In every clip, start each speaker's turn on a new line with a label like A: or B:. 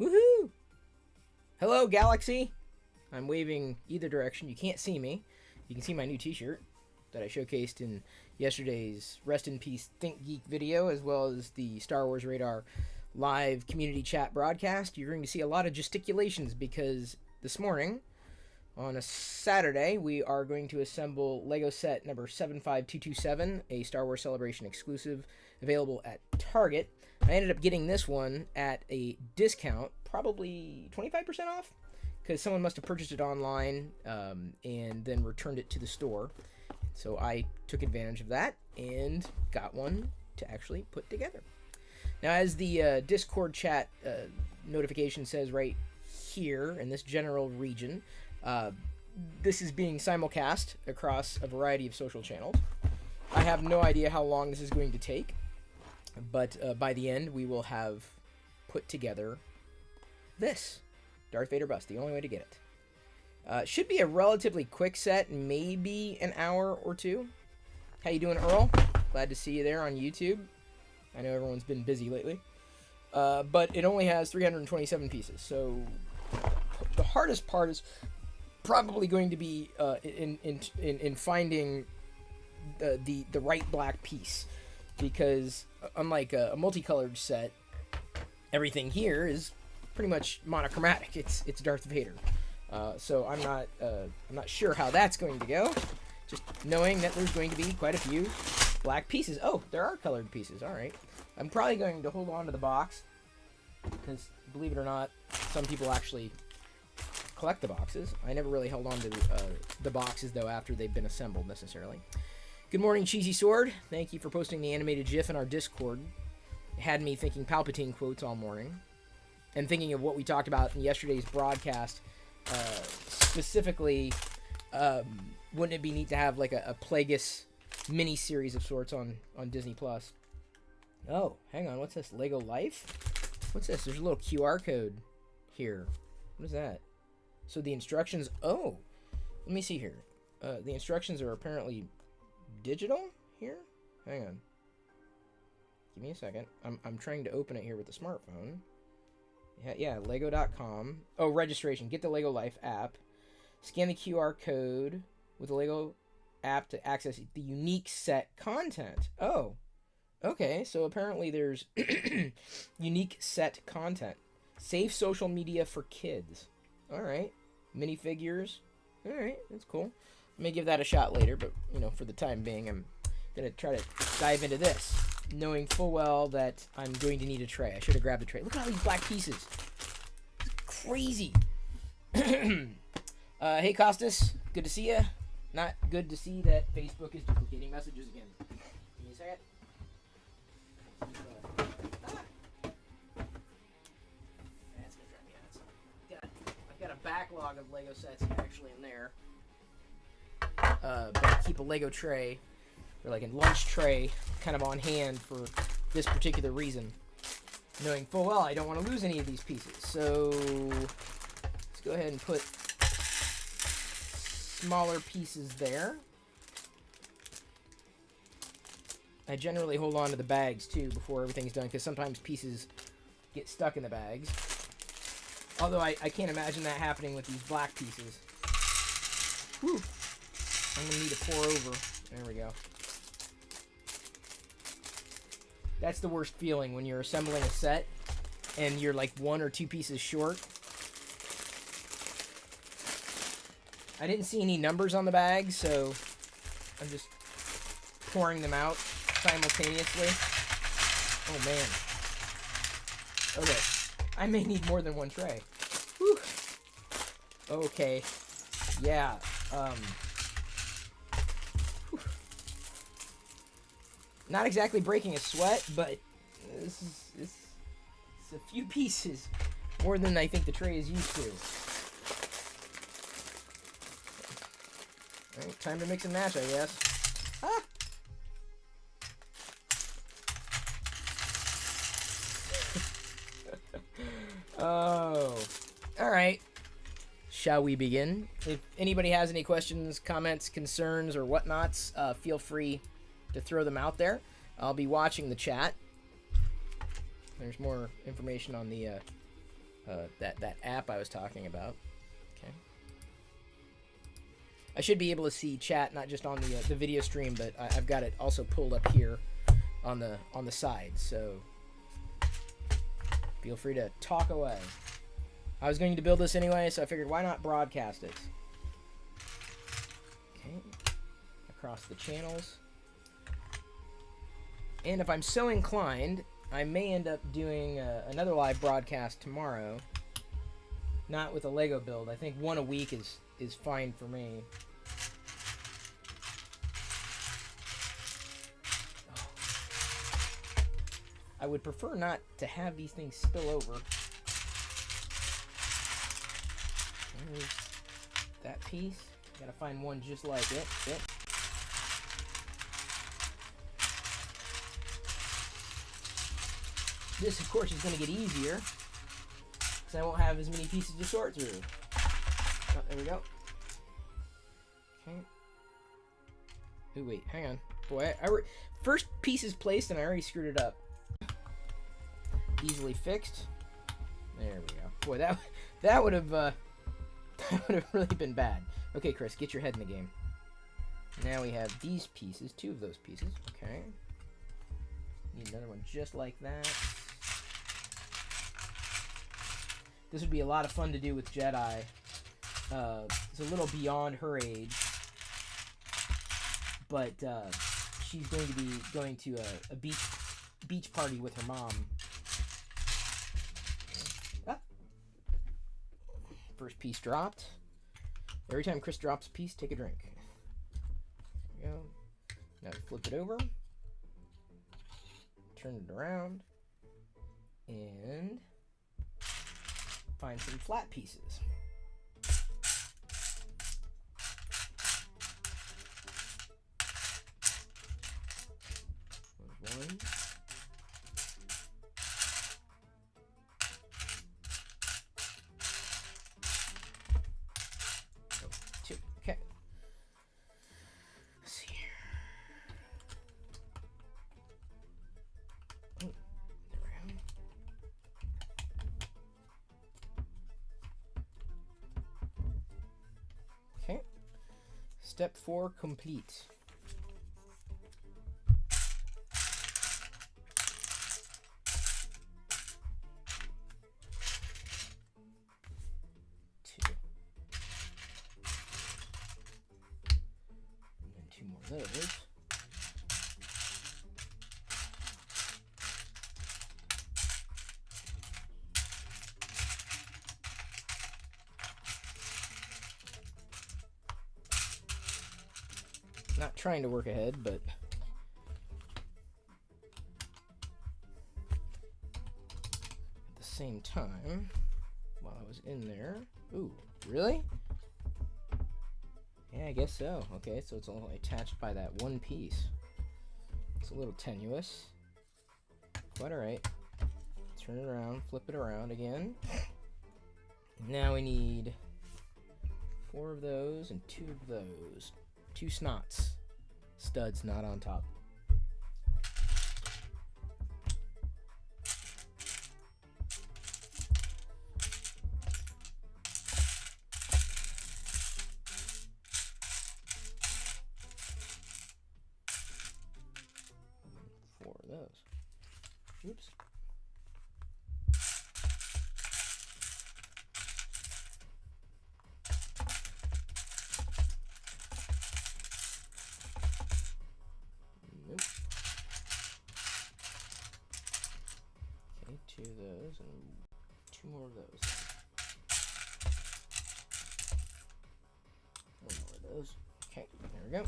A: Woohoo! Hello, Galaxy! I'm waving either direction. You can't see me. You can see my new t-shirt that I showcased in yesterday's Rest in Peace Think Geek video, as well as the Star Wars Radar live community chat broadcast. You're going to see a lot of gesticulations because this morning, on a Saturday, we are going to assemble Lego set number 75227, a Star Wars Celebration exclusive, available at Target. I ended up getting this one at a discount, probably 25% off, because someone must have purchased it online and then returned it to the store. So I took advantage of that and got one to actually put together. Now, as the Discord chat notification says right here in this general region, this is being simulcast across a variety of social channels. I have no idea how long this is going to take, but by the end we will have put together this Darth Vader bust, the only way to get it. Should be a relatively quick set, maybe an hour or two. How you doing, Earl? Glad to see you there on YouTube. I know everyone's been busy lately. But it only has 327 pieces, so the hardest part is probably going to be in finding the right black piece, because unlike a multicolored set, everything here is pretty much monochromatic. It's Darth Vader. So I'm not sure how that's going to go. Just knowing that there's going to be quite a few black pieces. Oh, there are colored pieces. All right. I'm probably going to hold on to the box because, believe it or not, some people actually collect the boxes. I never really held on to the boxes, though, after they've been assembled, necessarily. Good morning, Cheesy Sword. Thank you for posting the animated GIF in our Discord. It had me thinking Palpatine quotes all morning and thinking of what we talked about in yesterday's broadcast. Specifically, wouldn't it be neat to have like a Plagueis mini-series of sorts on Disney Plus? Oh, hang on. What's this? Lego Life? What's this? There's a little QR code here. What is that? So the instructions... Oh, let me see here. The instructions are apparently digital here? Hang on. Give me a second. I'm trying to open it here with the smartphone. Yeah, Lego.com. Oh, registration. Get the Lego Life app. Scan the QR code with the Lego app to access the unique set content. Oh, okay. So apparently there's unique set content. Safe social media for kids. All right. Minifigures. All right. That's cool. I may give that a shot later, but, for the time being, I'm going to try to dive into this, knowing full well that I'm going to need a tray. I should have grabbed a tray. Look at all these black pieces. It's crazy. Hey, Costas. Good to see you. Not good to see that Facebook is duplicating messages again. Give me a second. That's going to drive me nuts. I've got a backlog of Lego sets actually in there. But I keep a Lego tray, or like a lunch tray, kind of on hand for this particular reason, knowing full well I don't want to lose any of these pieces. So let's go ahead and put smaller pieces there. I generally hold on to the bags too before everything's done, because sometimes pieces get stuck in the bags. Although I can't imagine that happening with these black pieces. Whew. I'm going to need to pour over. There we go. That's the worst feeling when you're assembling a set and you're like one or two pieces short. I didn't see any numbers on the bag, so I'm just pouring them out simultaneously. Oh, man. Okay. I may need more than one tray. Whew. Okay. Yeah. Not exactly breaking a sweat, but it's a few pieces. More than I think the tray is used to. Alright, time to mix and match, I guess. Ah! Oh. Alright. Shall we begin? If anybody has any questions, comments, concerns, or whatnots, feel free to throw them out there. I'll be watching the chat. There's more information on the that app I was talking about. Okay. I should be able to see chat not just on the video stream, but I've got it also pulled up here on the side. So feel free to talk away. I was going to build this anyway, so I figured why not broadcast it. Okay. Across the channels. And if I'm so inclined, I may end up doing another live broadcast tomorrow. Not with a Lego build. I think one a week is fine for me. I would prefer not to have these things spill over. There's that piece. Gotta find one just like it. Yep. This, of course, is going to get easier because I won't have as many pieces to sort through. Oh, there we go. Okay. Ooh, wait, hang on. Boy, first piece is placed and I already screwed it up. Easily fixed. There we go. Boy, that would have really been bad. Okay, Chris, get your head in the game. Now we have these pieces, 2 of those pieces. Okay. Need another one just like that. This would be a lot of fun to do with Jedi. It's a little beyond her age, but she's going to be going to a beach party with her mom. Ah. First piece dropped. Every time Chris drops a piece, take a drink. There we go. Now flip it over. Turn it around. And find some flat pieces. There's one. Oh, 2. Okay. Let's see here. Oh, there we go. Okay. Step 4 complete. Those. Not trying to work ahead, but at the same time, while I was in there, ooh, really? Yeah, I guess so. Okay, so it's only attached by that one piece. It's a little tenuous. Quite alright. Turn it around, flip it around again. Now we need 4 of those and 2 of those. 2 snots. Studs not on top. Those. Oops. Nope. Okay, 2 of those and 2 more of those. 1 more of those. Okay, there we go.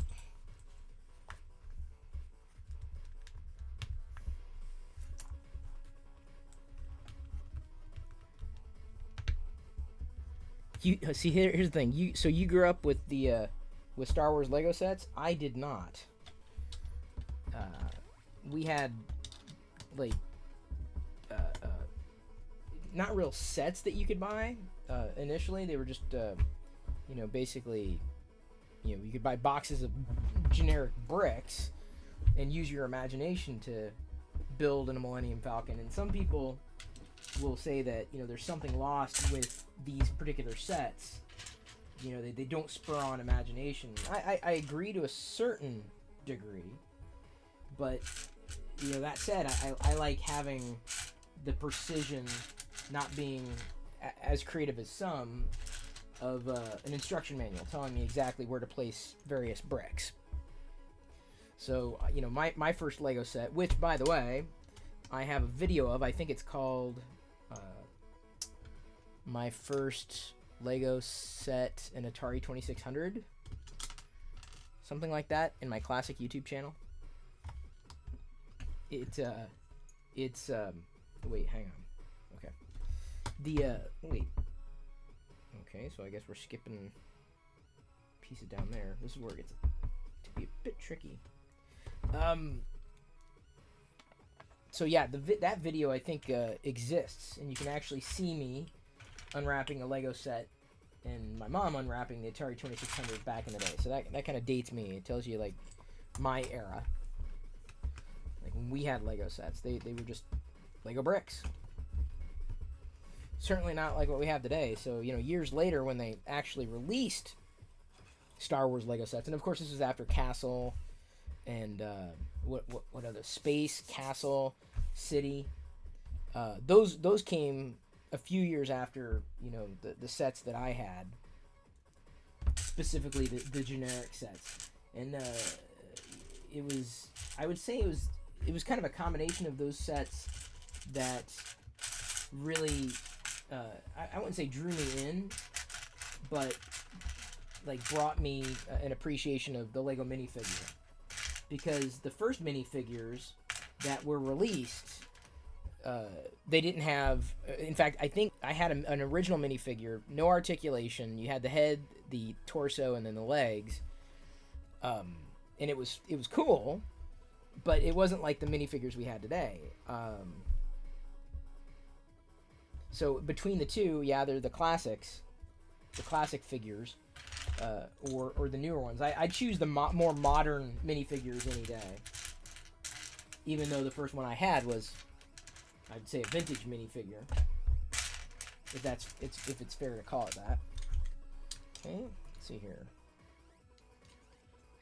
A: You see, here's the thing. You grew up with the with Star Wars Lego sets. I did not. We had like not real sets that you could buy. Initially, they were just basically you could buy boxes of generic bricks and use your imagination to build in a Millennium Falcon. And some people will say that, you know, there's something lost with these particular sets. You know, they don't spur on imagination. I agree to a certain degree, but, you know, that said, I like having the precision not being as creative as some of an instruction manual telling me exactly where to place various bricks. So, you know, my first Lego set, which, by the way, I have a video of. I think it's called My First Lego Set an Atari 2600. Something like that, in my classic YouTube channel. It's wait, hang on. Okay. Wait. Okay, so I guess we're skipping pieces down there. This is where it gets to be a bit tricky. So yeah, that video I think exists, and you can actually see me unwrapping a Lego set and my mom unwrapping the Atari 2600 back in the day. So that kind of dates me. It tells you, like, my era. Like, when we had Lego sets, they were just Lego bricks. Certainly not like what we have today. So, you know, years later when they actually released Star Wars Lego sets, and of course this was after Castle and what other, Space, Castle, City. Those came a few years after, you know, the sets that I had, specifically the generic sets, and it was, I would say it was kind of a combination of those sets that really I wouldn't say drew me in, but like brought me an appreciation of the Lego minifigure, because the first minifigures that were released, they didn't have. In fact, I think I had an original minifigure, no articulation. You had the head, the torso, and then the legs, and it was cool, but it wasn't like the minifigures we had today. So between the two, yeah, they're the classics, the classic figures, or the newer ones. I choose the more modern minifigures any day, even though the first one I had was, I'd say, a vintage minifigure, if it's fair to call it that. Okay, let's see here.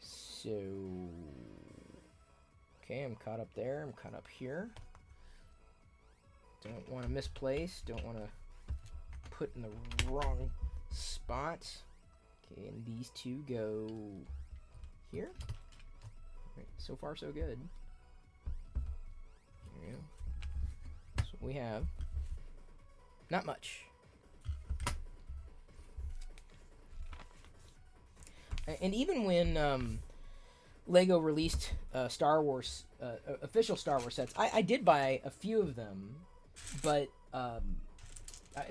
A: So, okay, I'm caught up there. I'm caught up here. Don't want to misplace. Don't want to put in the wrong spot. Okay, and these two go here. Right, so far, so good. There we go. That's what we have. Not much. And even when Lego released Star Wars, official Star Wars sets, I did buy a few of them, but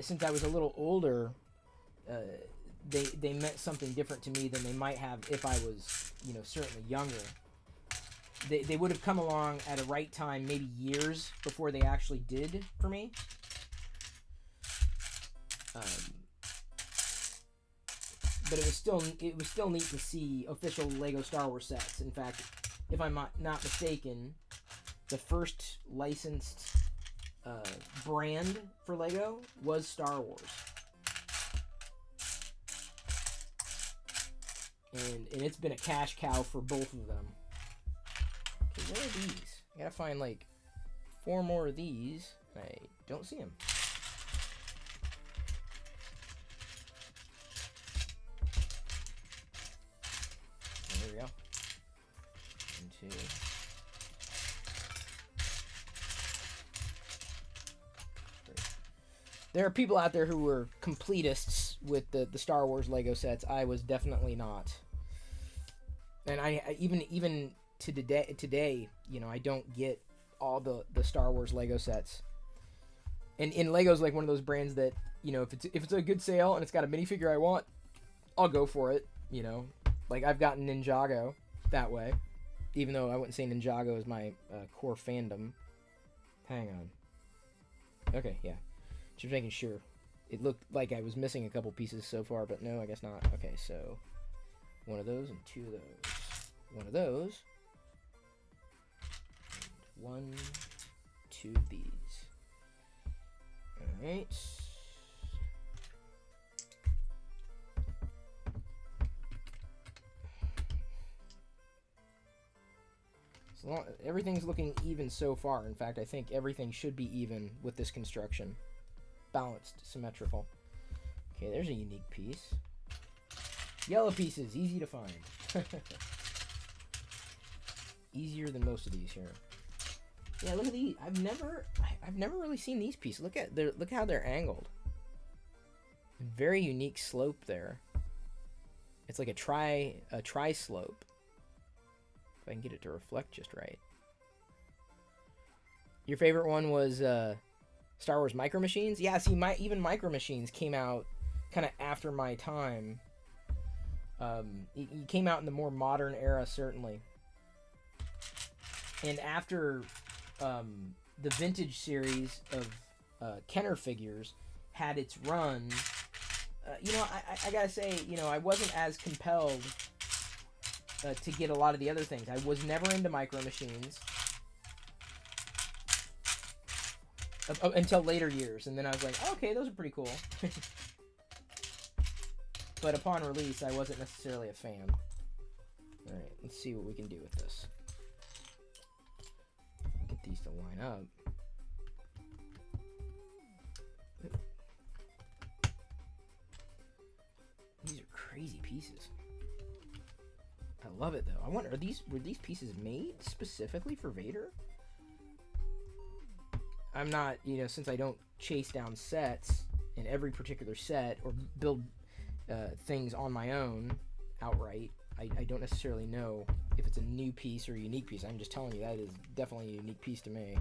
A: since I was a little older, they meant something different to me than they might have if I was, you know, certainly younger. They would have come along at a right time, maybe years before they actually did for me. But it was still neat to see official Lego Star Wars sets. In fact, if I'm not mistaken, the first licensed brand for Lego was Star Wars. And it's been a cash cow for both of them. Okay, where are these? I gotta find like 4 more of these. I don't see them. There we go. 1, 2. There are people out there who were completists with the Star Wars Lego sets. I was definitely not. And I even to today, you know, I don't get all the Star Wars Lego sets. And Lego's like one of those brands that, you know, if it's a good sale and it's got a minifigure I want, I'll go for it, you know. Like, I've gotten Ninjago that way, even though I wouldn't say Ninjago is my core fandom. Hang on. Okay, yeah. Just making sure. It looked like I was missing a couple pieces so far, but no, I guess not. Okay, so 1 of those and 2 of those. 1 of those. And 1, 2 of these. Alright. So everything's looking even so far. In fact, I think everything should be even with this construction. Balanced, symmetrical. Okay, there's a unique piece. Yellow pieces, easy to find. Easier than most of these here. Yeah, look at these. I've never really seen these pieces. Look how they're angled. Very unique slope there. It's like a tri slope. If I can get it to reflect just right. Your favorite one was Star Wars Micro Machines? Yeah, see, even Micro Machines came out kind of after my time. It came out in the more modern era, certainly. And after the vintage series of Kenner figures had its run, I gotta say, I wasn't as compelled to get a lot of the other things. I was never into Micro Machines until later years, and then I was like, oh, okay, those are pretty cool. But upon release, I wasn't necessarily a fan. Alright, let's see what we can do with this. Get these to line up. These are crazy pieces. I love it though. I wonder, were these pieces made specifically for Vader? I'm not, since I don't chase down sets in every particular set or build things on my own outright, I don't necessarily know if it's a new piece or a unique piece. I'm just telling you that is definitely a unique piece to me.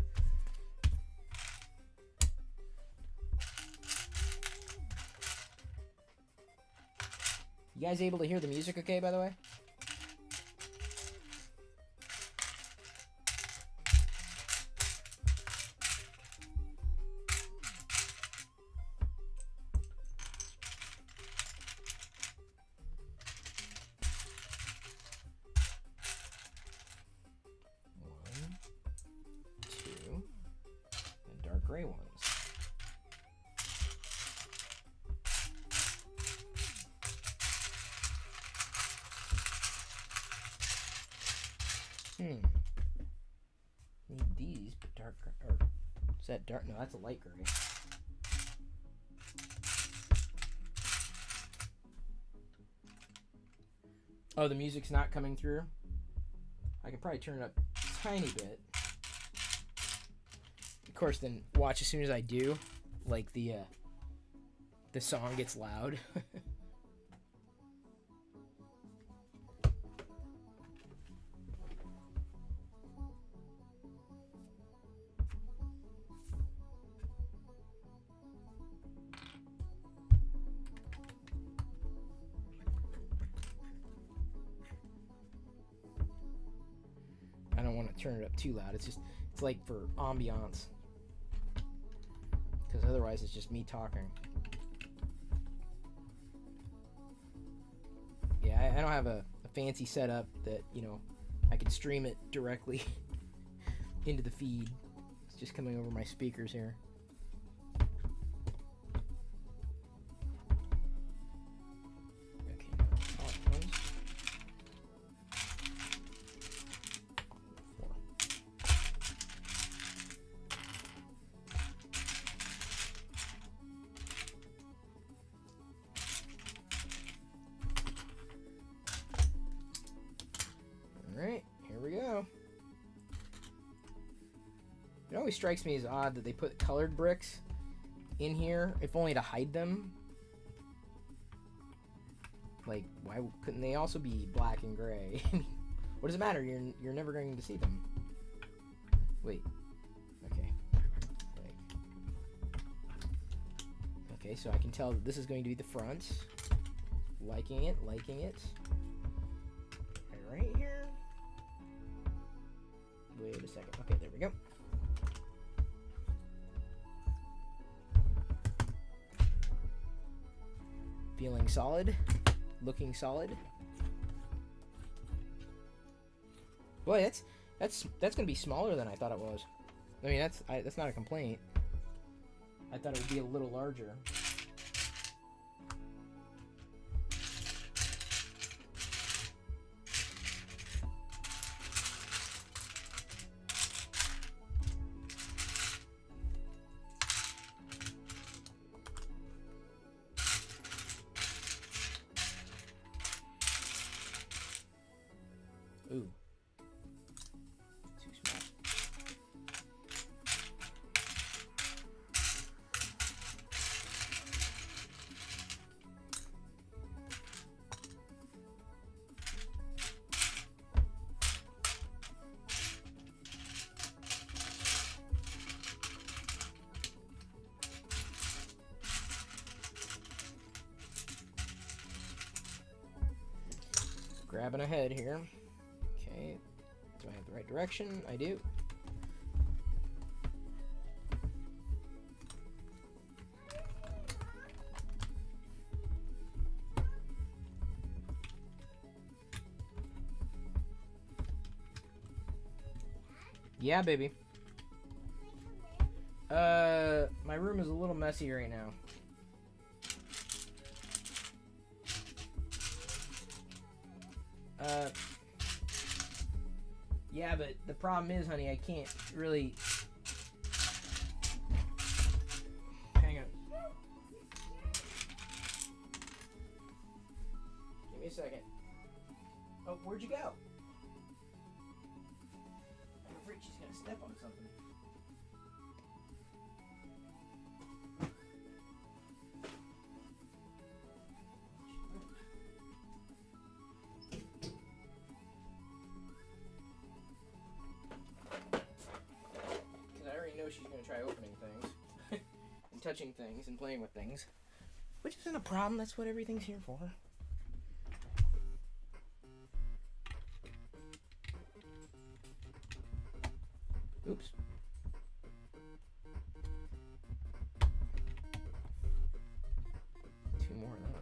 A: You guys able to hear the music okay, by the way? Gray ones. Need these, but dark gray. Or is that dark? No, that's a light gray. Oh, the music's not coming through. I can probably turn it up a tiny bit. Of course, then watch as soon as I do, like the song gets loud. I don't want to turn it up too loud. It's like for ambiance. Because otherwise it's just me talking. Yeah, I don't have a fancy setup that, I could stream it directly into the feed. It's just coming over my speakers here. Alright, here we go. It always strikes me as odd that they put colored bricks in here, if only to hide them. Like, why couldn't they also be black and gray? What does it matter? You're never going to see them. Wait. Okay. Okay, so I can tell that this is going to be the front. Liking it. Right here. Wait a second. Okay, there we go. Feeling solid. Looking solid. Boy, that's gonna be smaller than I thought it was. I mean, that's not a complaint. I thought it would be a little larger. Ooh. Too small. Grabbing ahead here. Okay. Do I have the right direction? I do. Yeah, baby. My room is a little messy right now. Yeah, but the problem is, honey, I can't really... Hang on. Give me a second. Oh, where'd you go? I'm afraid she's gonna step on something. She's going to try opening things and touching things and playing with things, which isn't a problem. That's what everything's here for. Oops. Two more of those.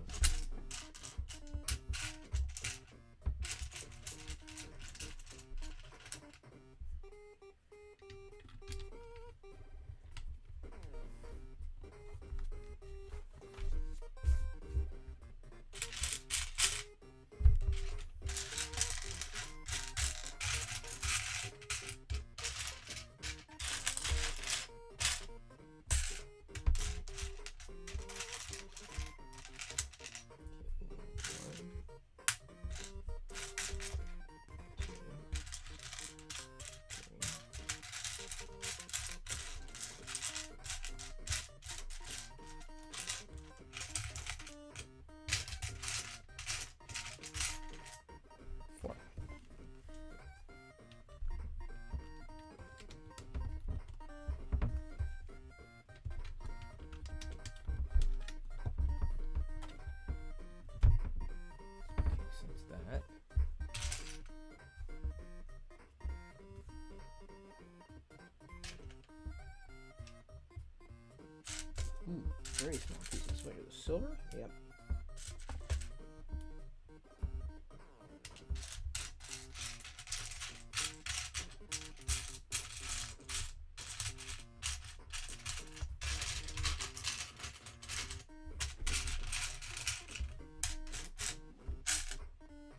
A: Ooh, very small pieces. Wait, it was silver? Yep.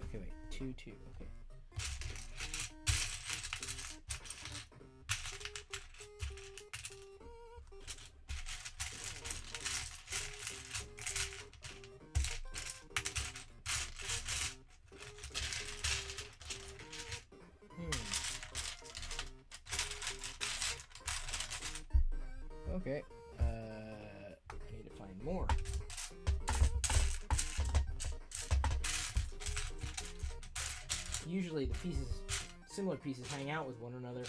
A: Okay, wait. 2, 2. Okay. Okay, I need to find more. Usually the pieces, similar pieces, hang out with one another.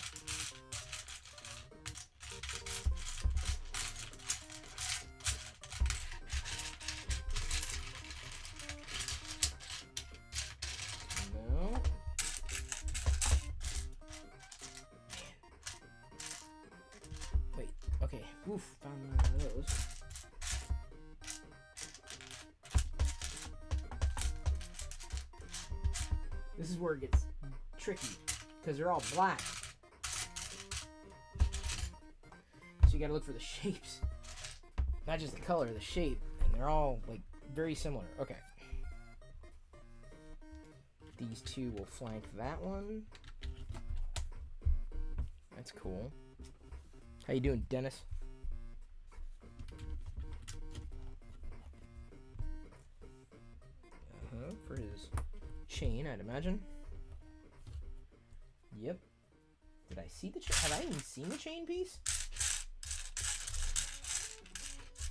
A: No. Wait, okay, oof, found one of those. This is where it gets tricky, because they're all black. So you gotta look for the shapes. Not just the color, the shape, and they're all like very similar. Okay. These two will flank that one. That's cool. How you doing, Dennis? For his chain, I'd imagine. Yep. Did I see the chain? Have I even seen the chain piece?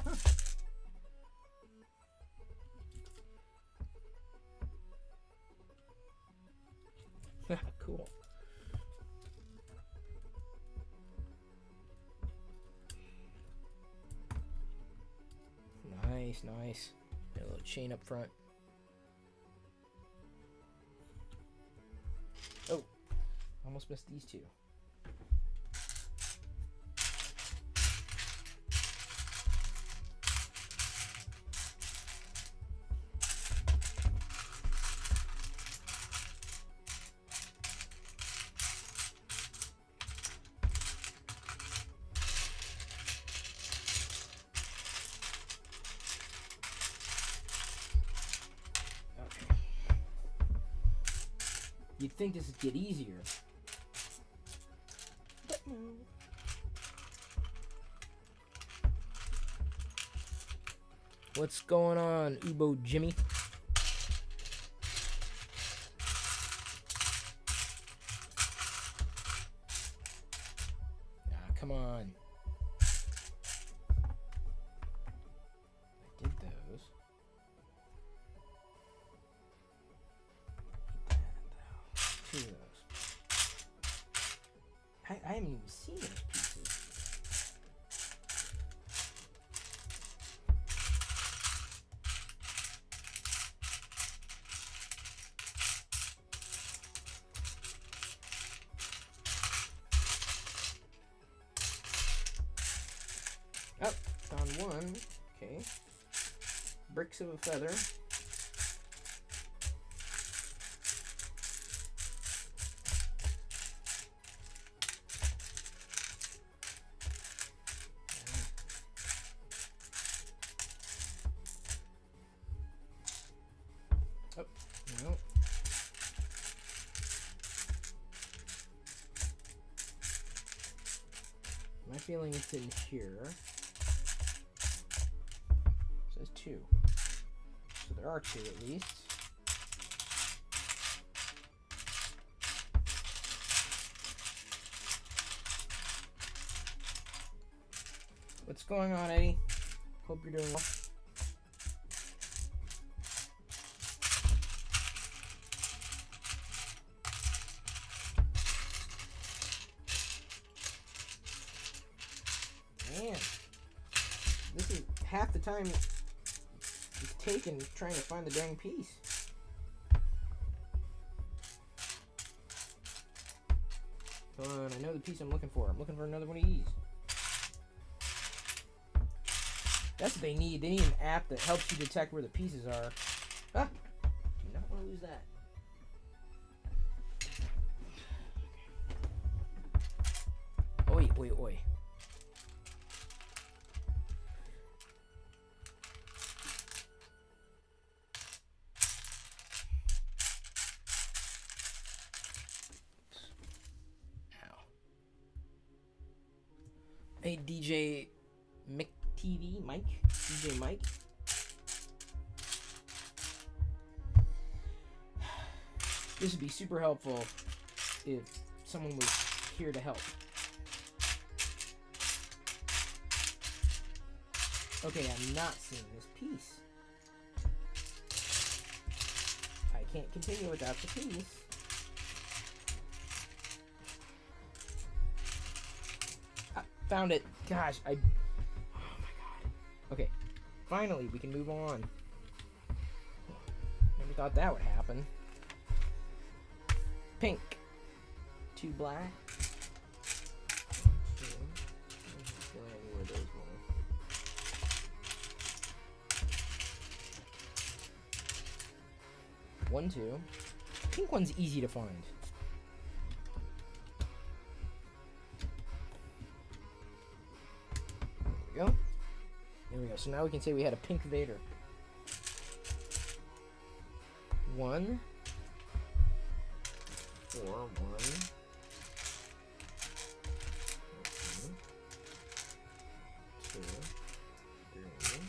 A: Huh. Cool. Nice, nice. Got a little chain up front. Oh, almost missed these two. You'd think this would get easier. But no. What's going on, Ubo Jimmy? Ah, come on. I did those. Two of those. I haven't even seen those pieces. Oh, found one. Okay. Bricks of a feather. Oh, no. My feeling it's in here. It says two. So there are two at least. What's going on, Eddie? Hope you're doing well. Man, this is half the time it's taken trying to find the dang piece. Come on, I know the piece I'm looking for. I'm looking for another one of these. That's what they need. They need an app that helps you detect where the pieces are. Ah! Do not want to lose that. Oi, oi, oi. Hey, DJ McTV, Mike? DJ Mike? This would be super helpful if someone was here to help. Okay, I'm not seeing this piece. I can't continue without the piece. Found it. Gosh, oh my god. Okay, finally we can move on. Never thought that would happen. Pink. 2 black. 2. Where those were. 1, 2. Pink one's easy to find. Go. There we go. So now we can say we had a pink Vader. 1, 4, 1. 2, 3,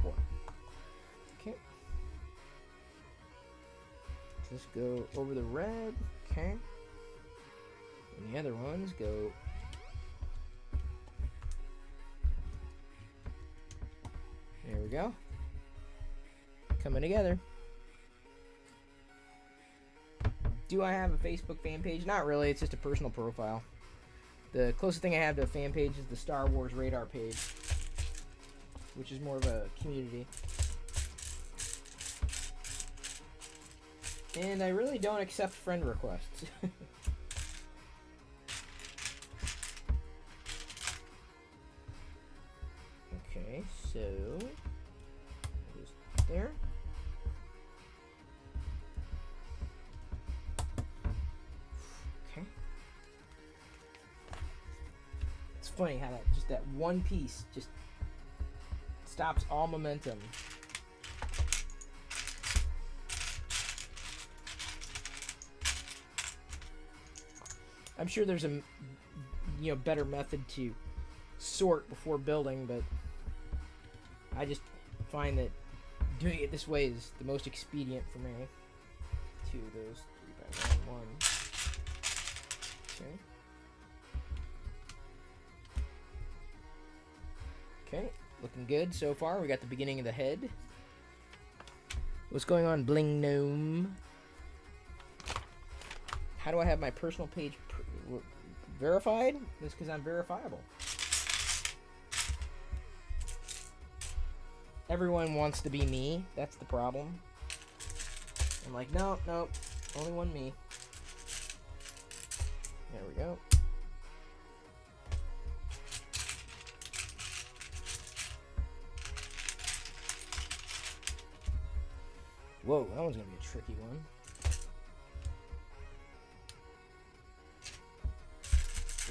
A: 4. Okay. Let's go over the red. Okay. And the other ones go. There we go. Coming together. Do I have a Facebook fan page? Not really. It's just a personal profile. The closest thing I have to a fan page is the Star Wars Radar page, which is more of a community. And I really don't accept friend requests. Okay, so just there. Okay. It's funny how that one piece just stops all momentum. I'm sure there's a better method to sort before building, but I just find that doing it this way is the most expedient for me. 2 of those, 3 by 1, 1. Okay. Okay, looking good so far. We got the beginning of the head. What's going on, Bling Gnome? How do I have my personal page verified? That's because I'm verifiable. Everyone wants to be me. That's the problem. I'm like, no, only one me. There we go. Whoa, that one's gonna be a tricky one.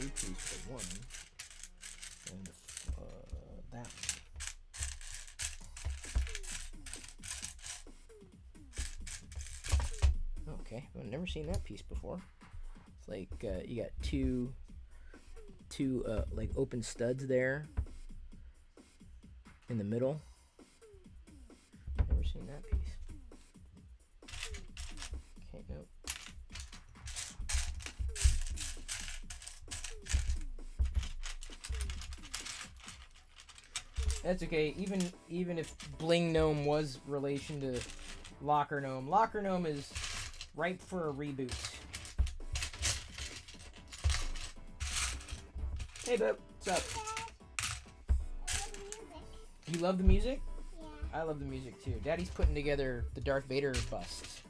A: Piece for 1, and that one. Okay, I've never seen that piece before. It's like you got two like open studs there in the middle. Never seen that piece. Okay, nope. That's okay. Even if Bling Gnome was relation to Locker Gnome, Locker Gnome is ripe for a reboot. Hey, Boop. What's up? You love the music? Yeah. I love the music too. Daddy's putting together the Darth Vader busts.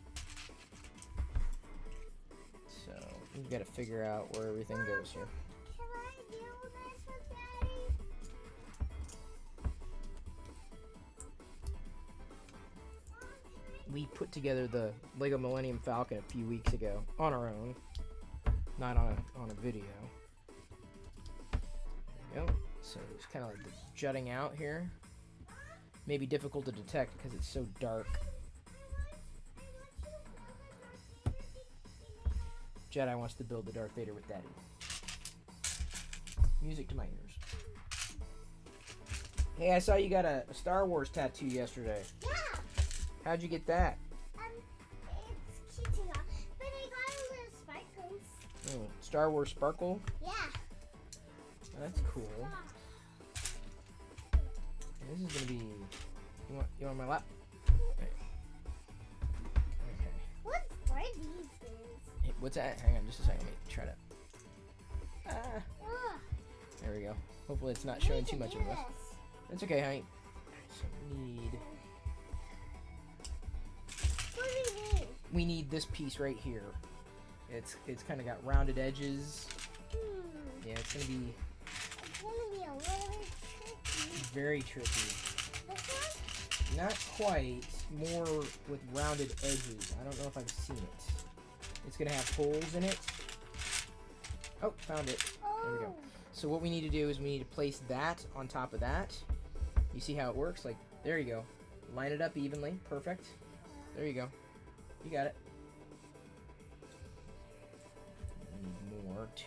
A: So we've got to figure out where everything goes here. We put together the Lego Millennium Falcon a few weeks ago on our own, not on a video. There we go. So it's kind of like the jutting out here. Maybe difficult to detect because it's so dark. Jedi wants to build the Darth Vader with Daddy. Music to my ears. Hey, I saw you got a Star Wars tattoo yesterday.
B: Yeah.
A: How'd you get that?
B: It's cute, but I got a little sparkles.
A: Oh, Star Wars sparkle?
B: Yeah.
A: Oh, that's cool. This is gonna be. You want my lap? Okay.
B: What are these things?
A: Hey, what's that? Hang on, just a second. Let me try to. There we go. Hopefully, it's not showing too much of this. That's okay, honey. So we need this piece right here. It's kind of got rounded edges. Yeah, it's gonna be
B: A little bit tricky.
A: very tricky.
B: This one?
A: Not quite. More with rounded edges. I don't know if I've seen it. It's gonna have holes in it. Oh, found it. There we go. So what we need to do is we need to place that on top of that, You see how it works? Like, there you go. Line it up evenly. Perfect. There you go. You got it. Need more. 2,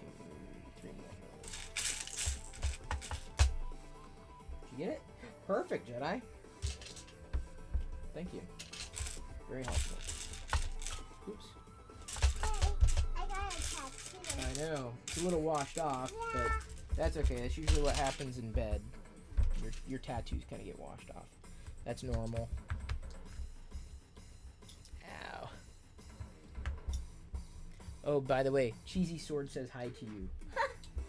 A: 3 more. Did you get it? Perfect, Jedi. Thank you. Very helpful. Oops.
B: I got a tattoo.
A: I know. It's a little washed off, but that's okay. That's usually what happens in bed. Your tattoos kind of get washed off. That's normal. Ow. Oh, by the way, Cheesy Sword says hi to you.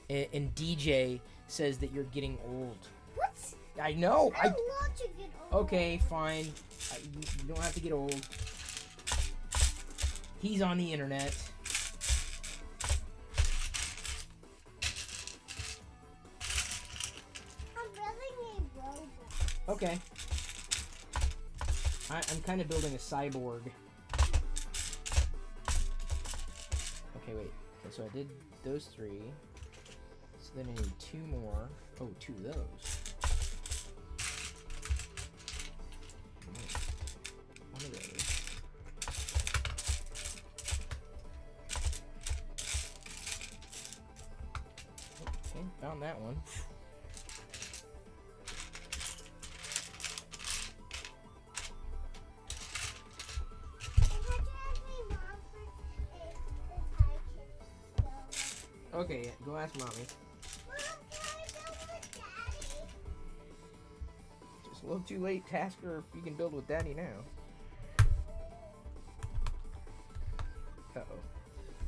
A: and DJ says that you're getting old.
B: What?
A: I know.
B: I want to get old.
A: Okay, fine. You don't have to get old. He's on the internet.
B: I'm building a robot.
A: Okay. I'm kind of building a cyborg. Okay, wait. Okay, so I did those 3. So then I need 2 more. Oh, 2 of those. One of those. Okay, found that one. Okay, go ask Mommy.
B: Mom, can I build with Daddy?
A: Just a little too late to ask her if you can build with Daddy now. Uh-oh.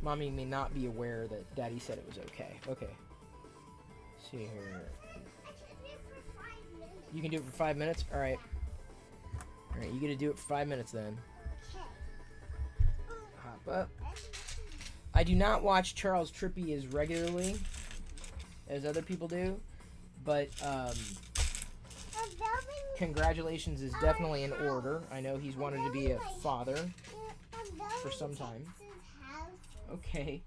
A: Mommy may not be aware that Daddy said it was okay. Okay. See here.
B: I can do it for 5 minutes.
A: You can do it for 5 minutes? Alright. Alright, you get to do it for 5 minutes then.
B: Okay.
A: Hop up. I do not watch Charles Trippy as regularly as other people do, but congratulations is definitely in order. I know he's wanted to be a father for some time. Okay.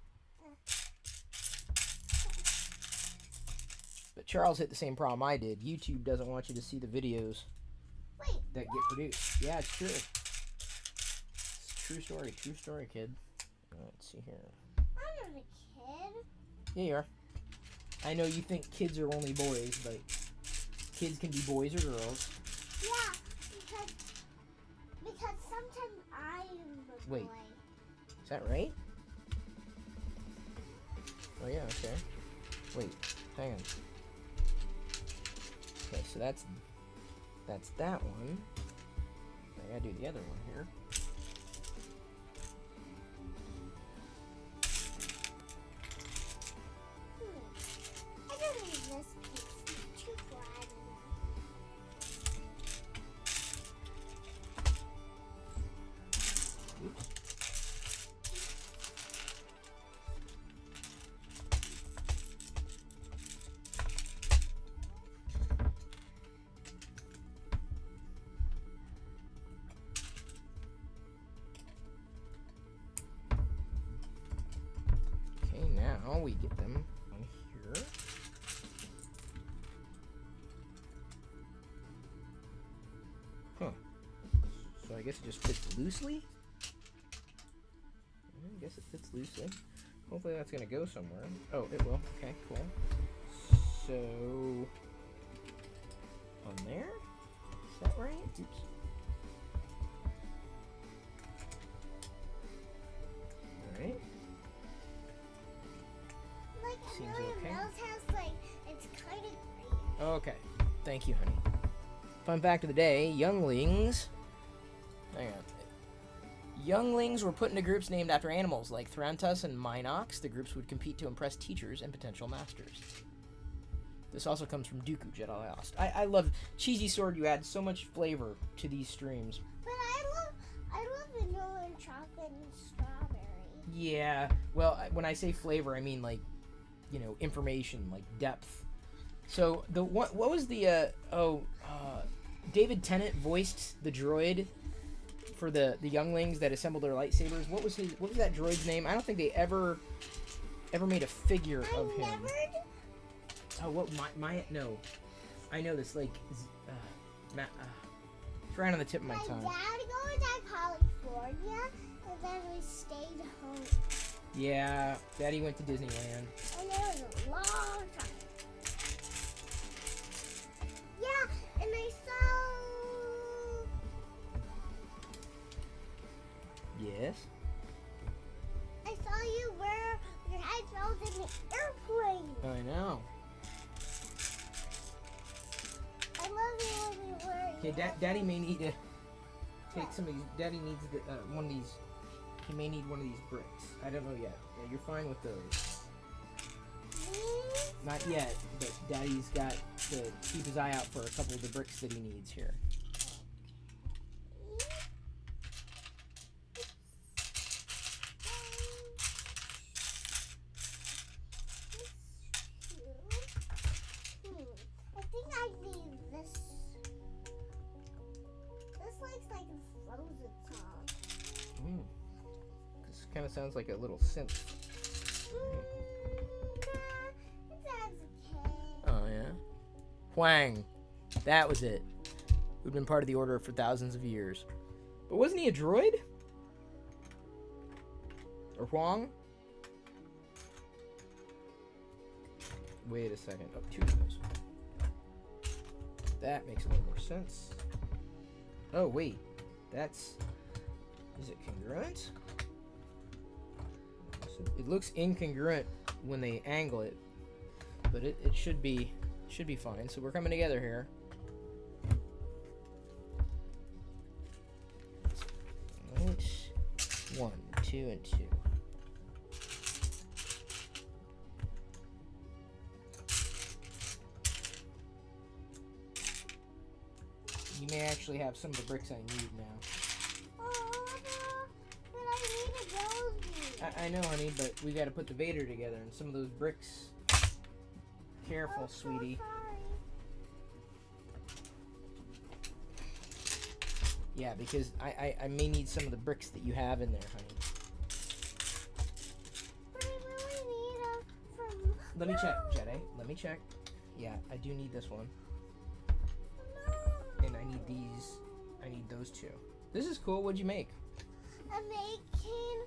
A: But Charles hit the same problem I did. YouTube doesn't want you to see the videos that get produced. Yeah, it's true. It's a true story. True story, kid. Let's see here.
B: I'm not a kid.
A: Yeah, you are. I know you think kids are only boys, but kids can be boys or girls.
B: Yeah, because sometimes I am a
A: Wait.
B: boy.
A: Is that right? Oh yeah, okay. Wait, hang on. Okay, so that's that one. I gotta do the other one here.
B: I don't need this piece. It's too flat.
A: Oops. Okay, now we get them on here. Huh. So I guess it just fits loosely? I guess it fits loosely. Hopefully that's gonna go somewhere. Oh, it will. Okay, cool. So on there? Is that right? Oops. Alright.
B: Like
A: Seems
B: Amelia
A: okay.
B: Mills has like it's kind of great.
A: Okay. Thank you, honey. Fun fact of the day, younglings. Hang on. Younglings were put into groups named after animals like Thrantus and Minox. The groups would compete to impress teachers and potential masters. This also comes from Dooku Jedi Lost. I love Cheesy Sword. You add so much flavor to these streams.
B: But I love vanilla and chocolate and strawberry.
A: Yeah. Well, when I say flavor, I mean like, you know, information, like depth. So the what was the David Tennant voiced the droid for the younglings that assembled their lightsabers. What was that droid's name? I don't think they ever made a figure of him.
B: Never.
A: Oh, what my no. I know this lake is, it's right on the tip of my tongue.
B: My dad goes to California, and then we stayed home.
A: Yeah, Daddy went to Disneyland.
B: And it was a long time. Yeah, and I saw...
A: Yes?
B: I saw you wear your headphones in the airplane.
A: I know.
B: I love you when you wear
A: Okay, Daddy may need to take some of these. Daddy needs one of these. He may need one of these bricks. I don't know yet. Yeah, you're fine with those.
B: These?
A: Not yet, but Daddy's got to keep his eye out for a couple of the bricks that he needs here.
B: I think I need this. This looks like a Frozen song.
A: This kind of sounds like a little synth.
B: It sounds okay.
A: Oh yeah. Huang. That was it. Who'd been part of the Order for thousands of years. But wasn't he a droid? Or Huang? Wait a second. Oh, two of those. That makes a little more sense. Oh, wait. That's... Is it congruent? So it looks incongruent when they angle it. But it should be fine. So we're coming together here. Right. 1, 2, and 2. You may actually have some of the bricks I need now.
B: Oh, no, but I need a Blvd.
A: I know, honey, but we got to put the Vader together, and some of those bricks. Careful,
B: I'm so
A: sweetie.
B: sorry.
A: Yeah, because I may need some of the bricks that you have in there, honey.
B: But I really need a from...
A: Let me
B: No.
A: check, Jedi. Let me check. Yeah, I do need this one.
B: No.
A: And I need these. I need those two. This is cool. What'd you make?
B: I'm making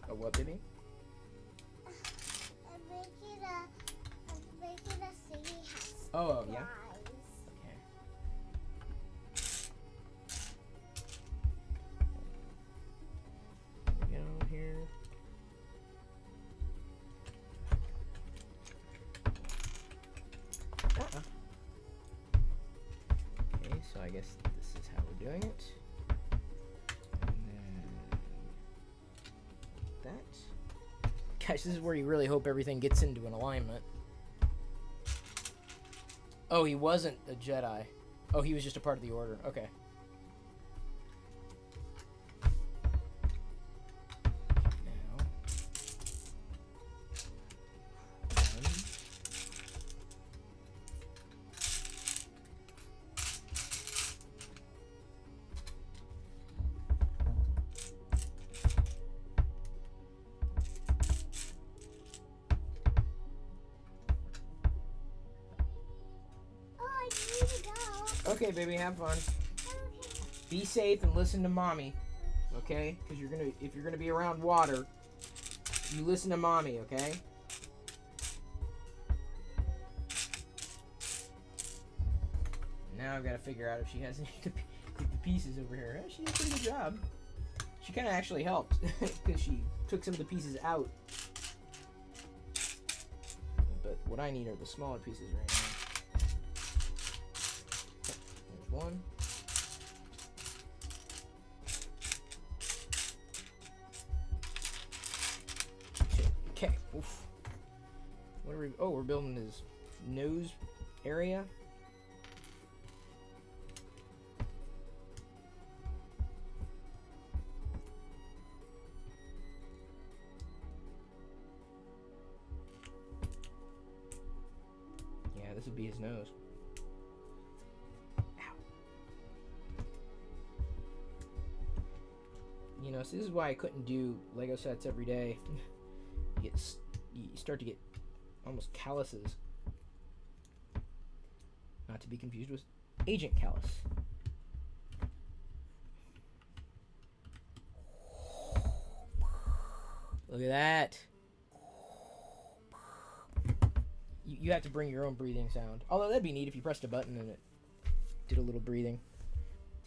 A: A what, baby?
B: I'm making a city house.
A: Oh, yeah.
B: Flies.
A: Okay. There we go here. Okay, so I guess this is how we're doing it. And then that. Gosh, this is where you really hope everything gets into an alignment. Oh, he wasn't a Jedi. Oh, he was just a part of the Order. Okay. Now. 1.
B: Oh, I need to go.
A: Okay, baby, have fun.
B: Okay.
A: Be safe and listen to mommy, okay? Because if you're gonna be around water, you listen to mommy, okay? Now I've got to figure out if she has any of the pieces over here. She did a pretty good job. She kind of actually helped because she took some of the pieces out. But what I need are the smaller pieces right now. There's one. Okay. Oof. What are we? Oh, we're building his nose area. Yeah, this would be his nose. Ow. You know, so this is why I couldn't do Lego sets every day. you start to get almost calluses. Not to be confused with Agent Callus. Look at that. You have to bring your own breathing sound. Although that'd be neat if you pressed a button and it did a little breathing.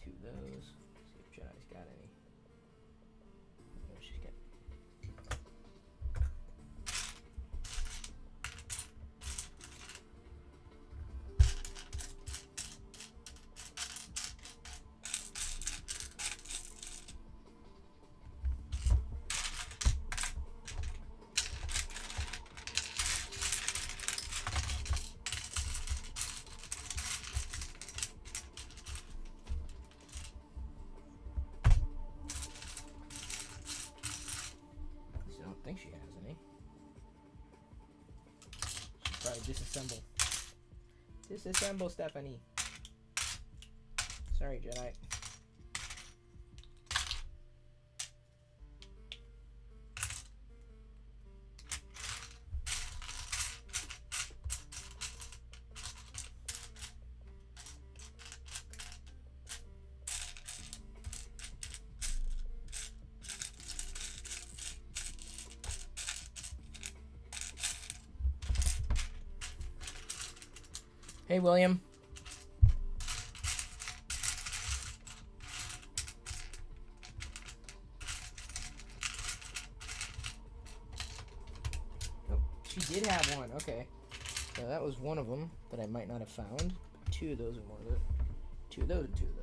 A: Two of those. See if Jedi's got any. Oh, she's got. I don't think she has any. She'll probably disassemble. Disassemble, Stephanie. Sorry, Jedi. Hey, William. Oh, she did have one. Okay. So that was one of them that I might not have found. Two of those and one of those. Two of those and two of those.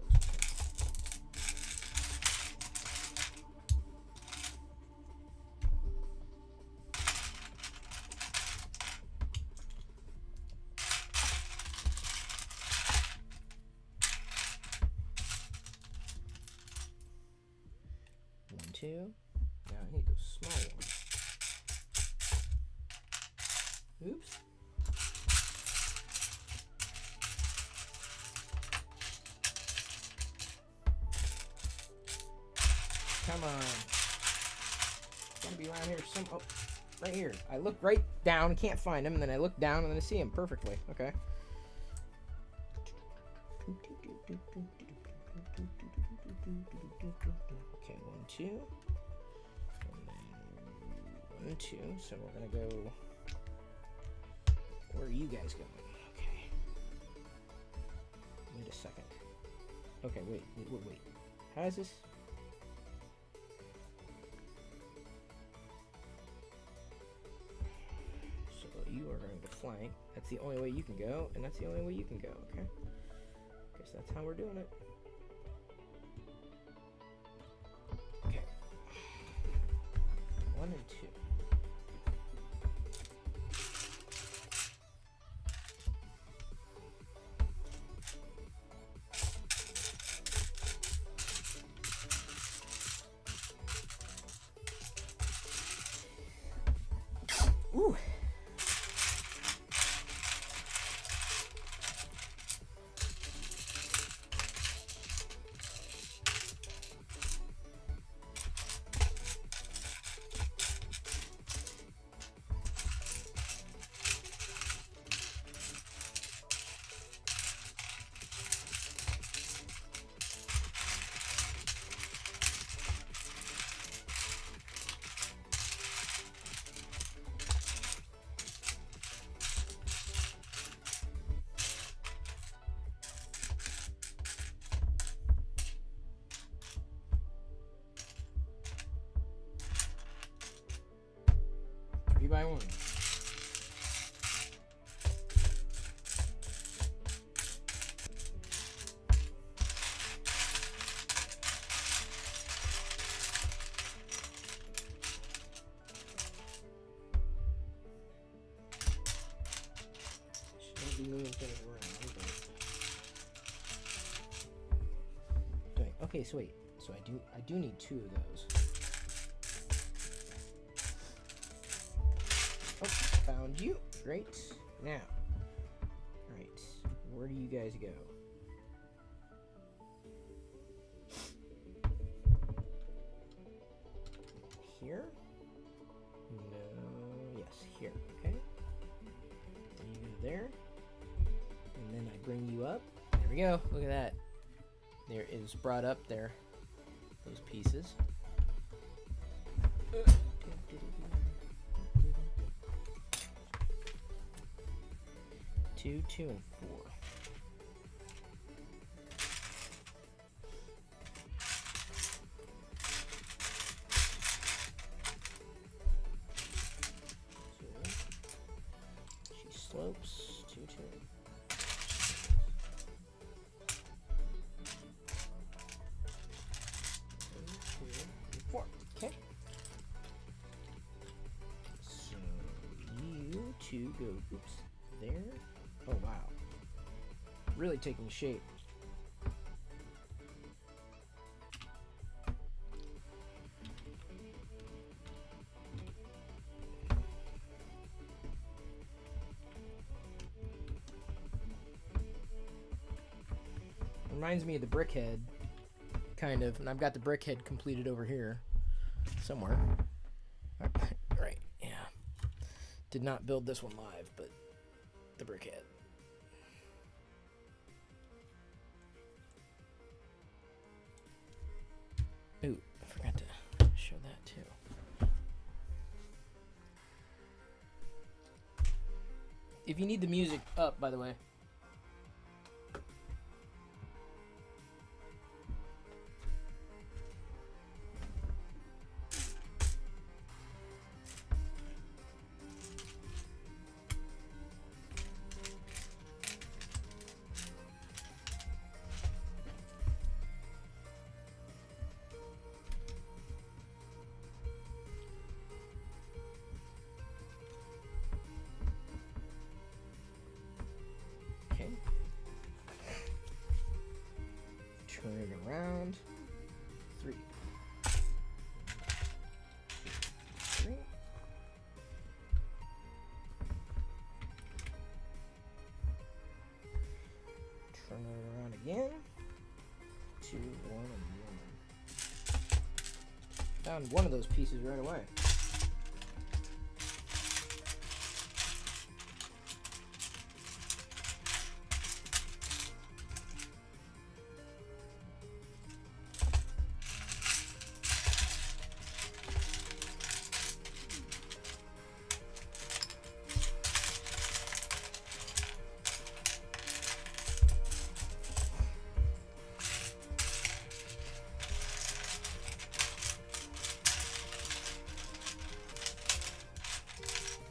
A: Two. Now I need those small ones. Oops. Come on. It's gotta be around here some. Oh, right here. I look right down, can't find him, and then I look down and then I see him perfectly. Okay. Okay, 1, 2. And then 1, 2. So we're gonna go. Where are you guys going? Okay. Wait a second. Okay, wait. How is this? So you are going to flank. That's the only way you can go, and that's the only way you can go, okay? Guess that's how we're doing it. Okay. 1 and 2. Ooh. By 1. Shouldn't be moving things around. Okay, so wait. So I do need 2 of those. Oh, found you. Great. Now. Alright. Where do you guys go? Here? No. there. And then I bring you up. There we go. Look at that. There it was brought up there. Those pieces. 2, 2, and 4. She slopes 2, 2. 4. Okay. So you two go. Oops. There. Oh wow. Really taking shape. Reminds me of the brickhead, kind of, and I've got the brickhead completed over here somewhere. Right, yeah. Did not build this one live, but the brickhead. Ooh, I forgot to show that too. If you need the music up, by the way. Turn it around. 3. 3. Turn it around again. 2, 1, and 1. Found one of those pieces right away.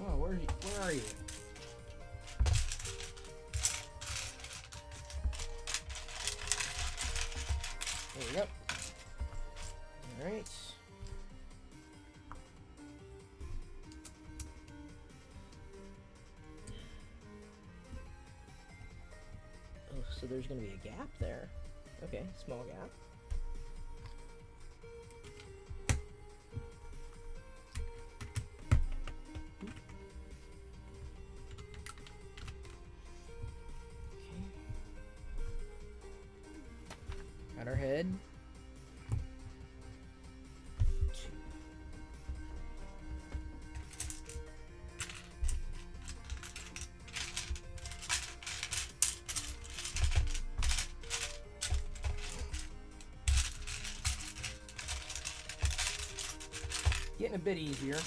A: Oh, where are you? There we go. All right. Oh, so there's going to be a gap there. Okay, small gap. Got our head. 2. Getting a bit easier.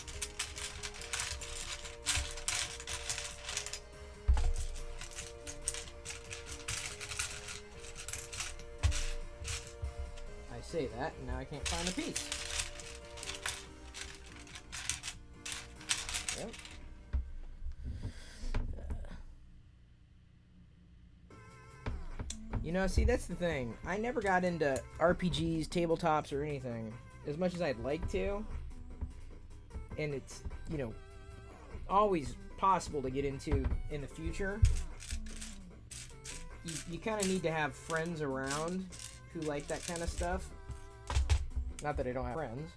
A: Say that, and now I can't find a piece. Yep. You know, see, that's the thing. I never got into RPGs, tabletops, or anything as much as I'd like to. And it's, you know, always possible to get into in the future. You kind of need to have friends around who like that kind of stuff. Not that I don't have friends.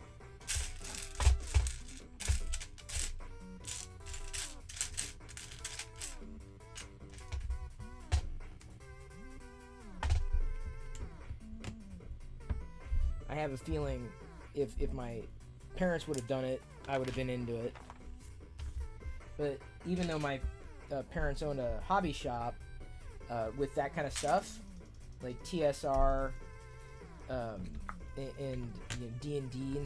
A: I have a feeling if my parents would have done it, I would have been into it. But even though my parents owned a hobby shop with that kind of stuff, like TSR, and D&D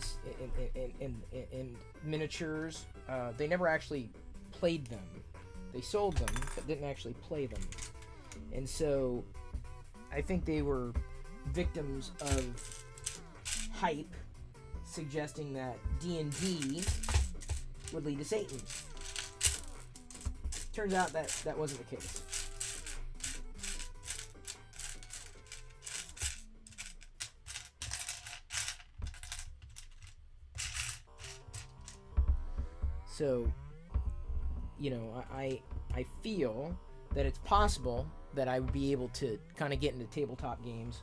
A: and miniatures. They never actually played them. They sold them, but didn't actually play them. And so I think they were victims of hype suggesting that D&D would lead to Satan. Turns out that wasn't the case. So, I feel that it's possible that I would be able to kind of get into tabletop games.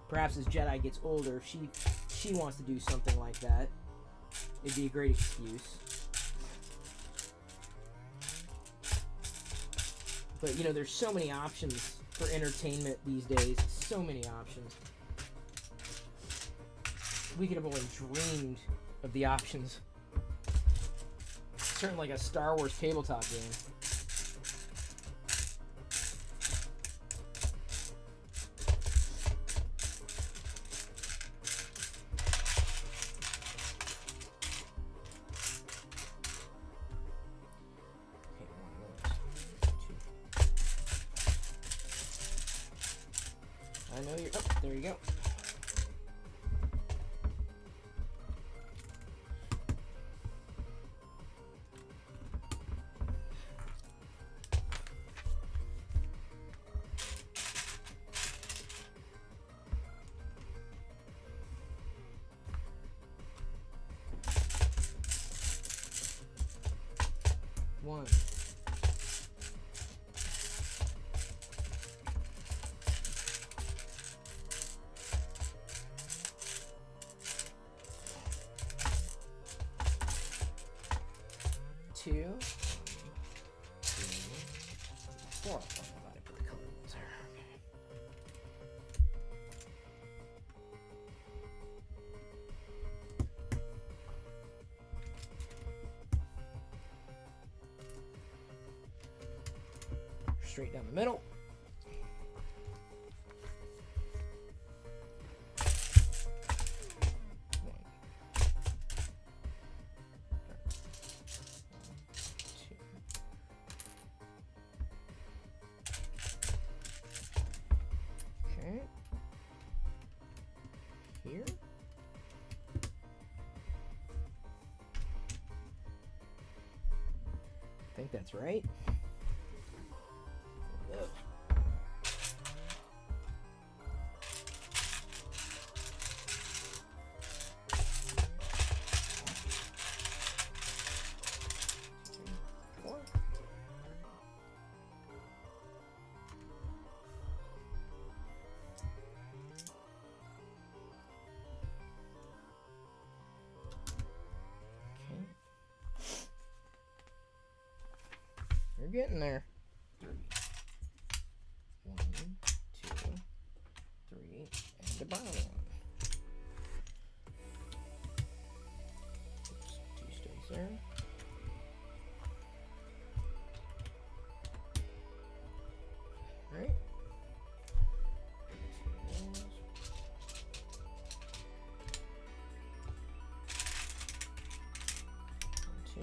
A: Perhaps as Jedi gets older, she wants to do something like that. It'd be a great excuse. But, there's so many options for entertainment these days. So many options. We could have only dreamed of the options. Certainly like a Star Wars tabletop game. I know you're... Oh, there you go. One. Two. Three. Four. Oh, I put the color ones there. Okay. Straight down the middle. Here. I think that's right. Ugh. Four. You're getting there. 1, 2, 3, and the bottom one. Oops, 2 stays there. Right. 2.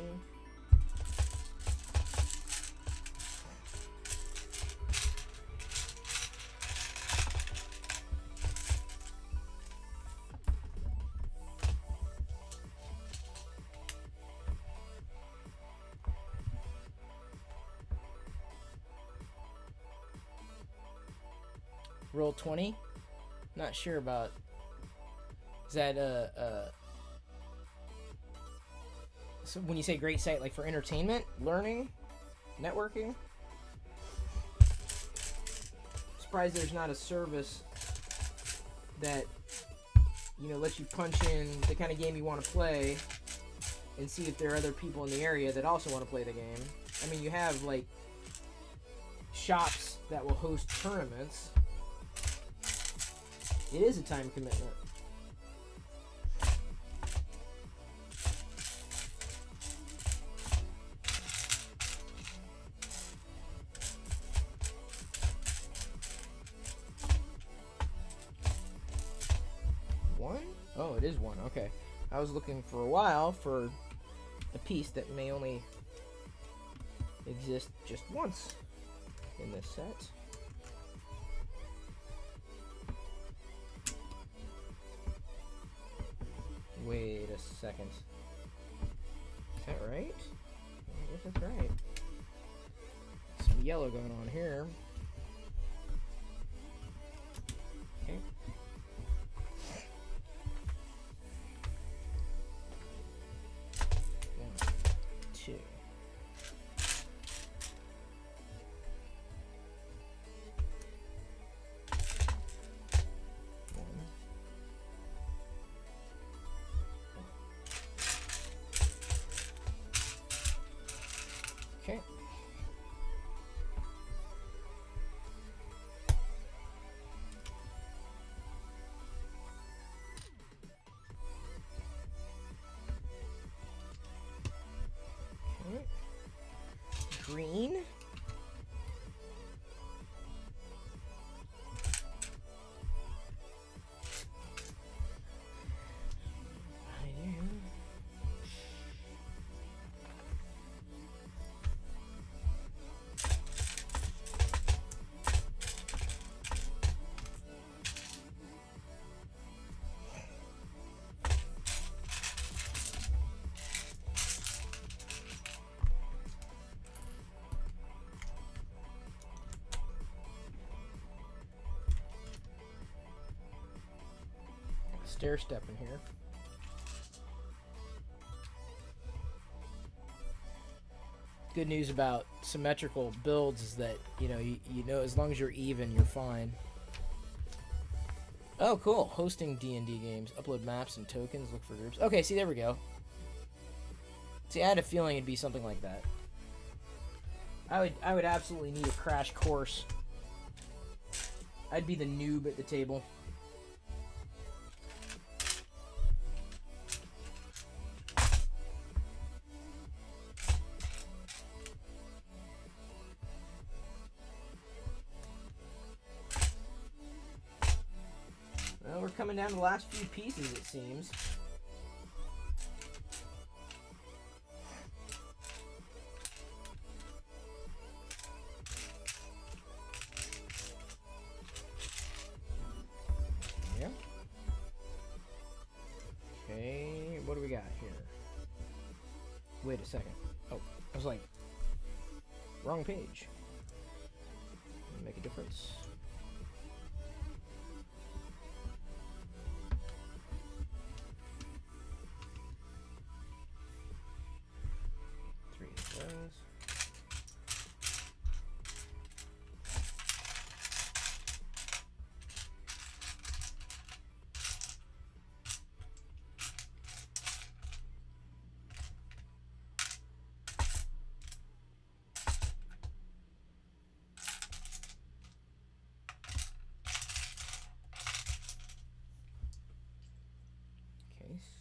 A: Roll 20. Not sure about. Is that so when you say great site, like for entertainment, learning, networking? Surprised there's not a service that lets you punch in the kind of game you want to play and see if there are other people in the area that also want to play the game. I mean, you have like shops that will host tournaments. It is a time commitment. it is one. Okay. I was looking for a while for a piece that may only exist just once in this set. Wait a second. Is that right? I guess that's right. Some yellow going on here. Okay. One, two. Okay. Okay. Green. Stair step in here. Good news about symmetrical builds is that you know as long as you're even, you're fine. Oh, cool! Hosting D&D games, upload maps and tokens, look for groups. Okay, see, there we go. See, I had a feeling it'd be something like that. I would absolutely need a crash course. I'd be the noob at the table. Well, we're coming down to the last few pieces, it seems. Yeah. Okay, what do we got here? Wait a second. Oh, I was like, wrong page. Make a difference.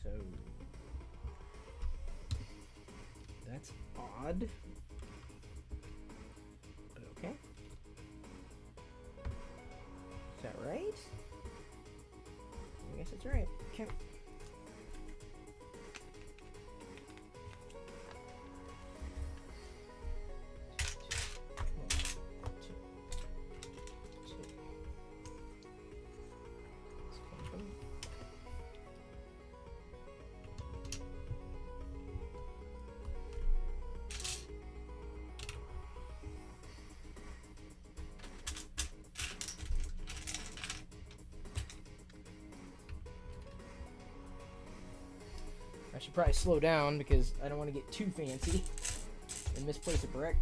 A: So that's odd, but okay. Is that right? I guess it's right. Okay. I should probably slow down because I don't want to get too fancy and misplace a brick.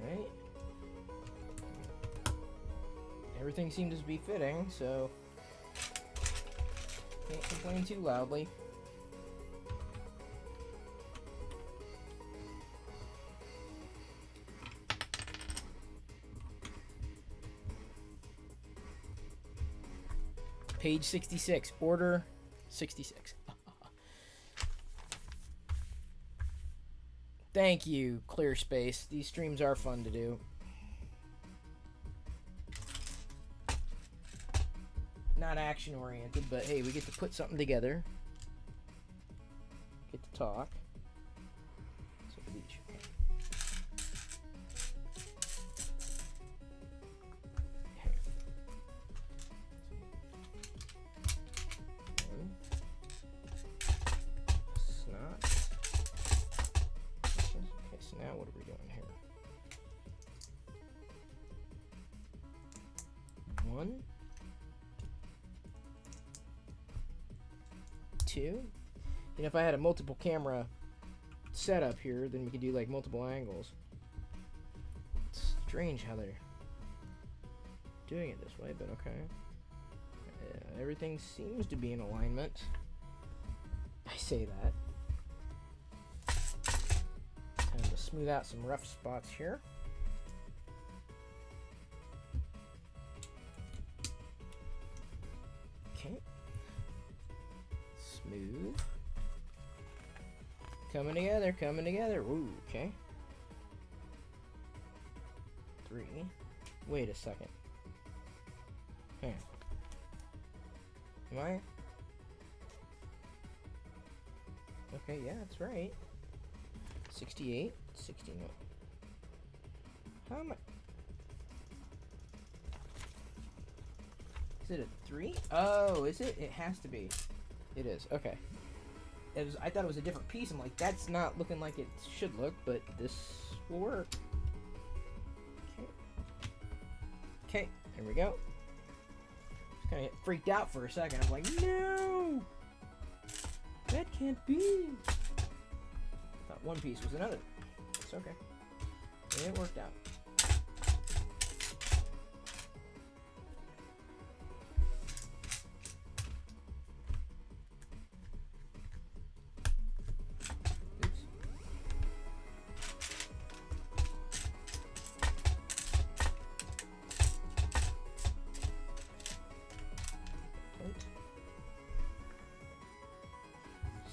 A: Alright. Everything seems to be fitting, so can't complain too loudly. Page 66, order 66. Thank you, Clear Space. These streams are fun to do. not action oriented, but hey, we get to put something together. Get to talk. So each. Snot. Okay, so now what are we doing here? 1, 2. You know, if I had a multiple camera setup here, then we could do like multiple angles. It's strange how they're doing it this way, but okay. Everything seems to be in alignment. I say that. Time to smooth out some rough spots here. Okay. Smooth. Coming together, coming together. Ooh, okay. 3. Wait a second. Hang on. Am I? Okay, yeah, that's right. 68, 69. How am I? Is it a 3? Oh, is it? It has to be. It is. Okay. It was, I thought it was a different piece. I'm like, that's not looking like it should look, but this will work. Okay. Okay, there we go. Just kind of freaked out for a second. I'm like, no! That can't be! I thought one piece was another. It's okay. It worked out.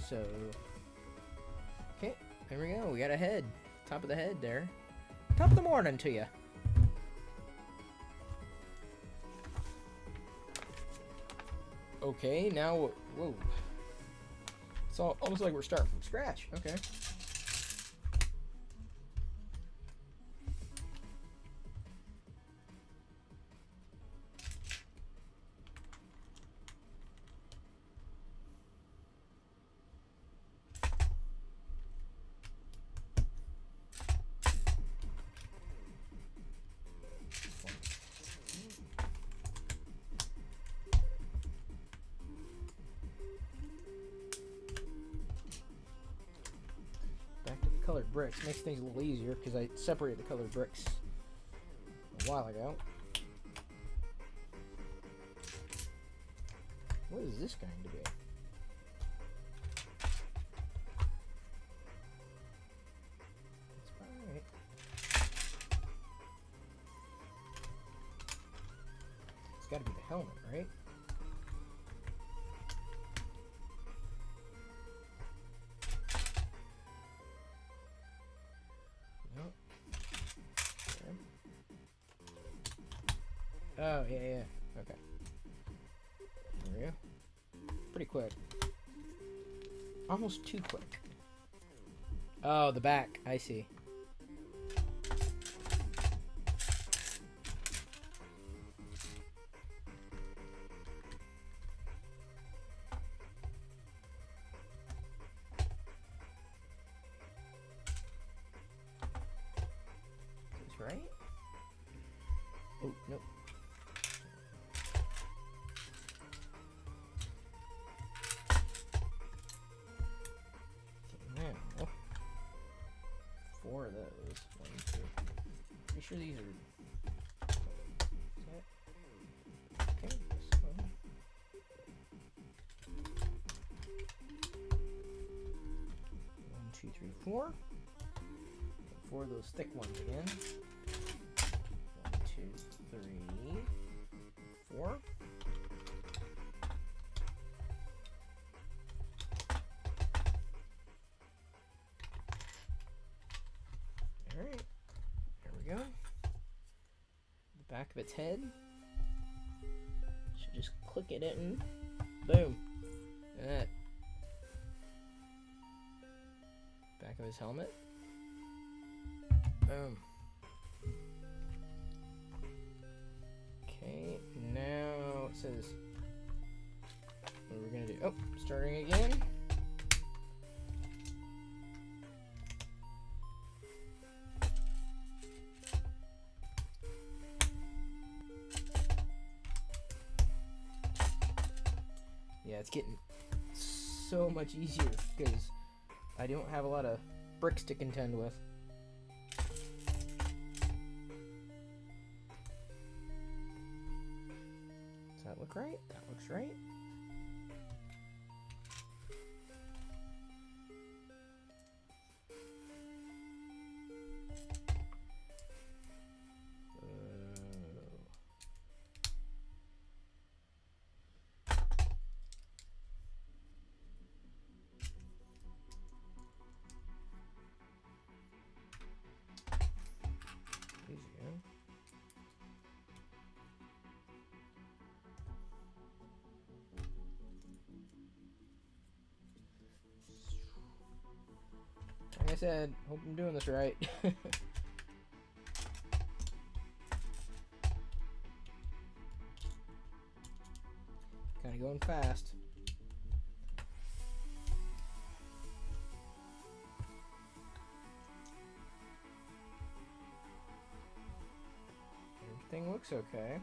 A: So, okay, there we go. We got a head. Top of the head there. Top of the morning to you. Okay, now, whoa. It's almost like we're starting from scratch. Okay. Colored bricks makes things a little easier because I separated the colored bricks a while ago. What is this going to be? That's about right. It's got to be the helmet, right? Oh, yeah. Okay. There we go. Pretty quick. Almost too quick. Oh, the back. I see. Is this right? Oh, nope. Four of those. 1, 2. Pretty sure these are. Okay. So. 1, 2, 3, 4. 4 of those thick ones again. 1, 2, 3, 4. Alright, there we go. The back of its head should just click it in. Boom. That. Back of his helmet. Boom. Okay, now it says what we're gonna do. Oh, starting again. Yeah, it's getting so much easier because I don't have a lot of bricks to contend with. Does that look right? That looks right. Like I said, hope I'm doing this right. Kind of going fast. Everything looks okay.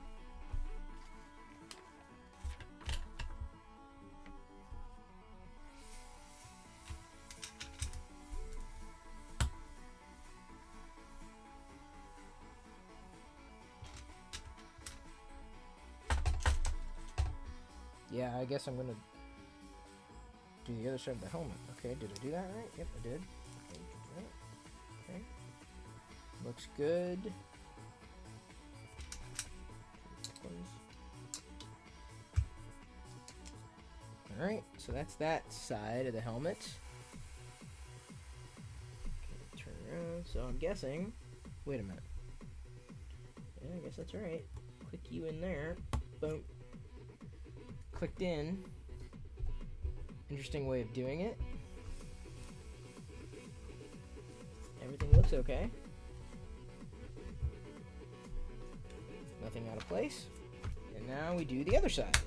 A: Yeah, I guess I'm gonna do the other side of the helmet. Okay, did I do that right? Yep, I did. Okay. Looks good. Alright, so that's that side of the helmet. Okay, turn around. So I'm guessing. Wait a minute. Yeah, I guess that's right. Click you in there. Boom. Clicked in. Interesting way of doing it. Everything looks okay. Nothing out of place. And now we do the other side.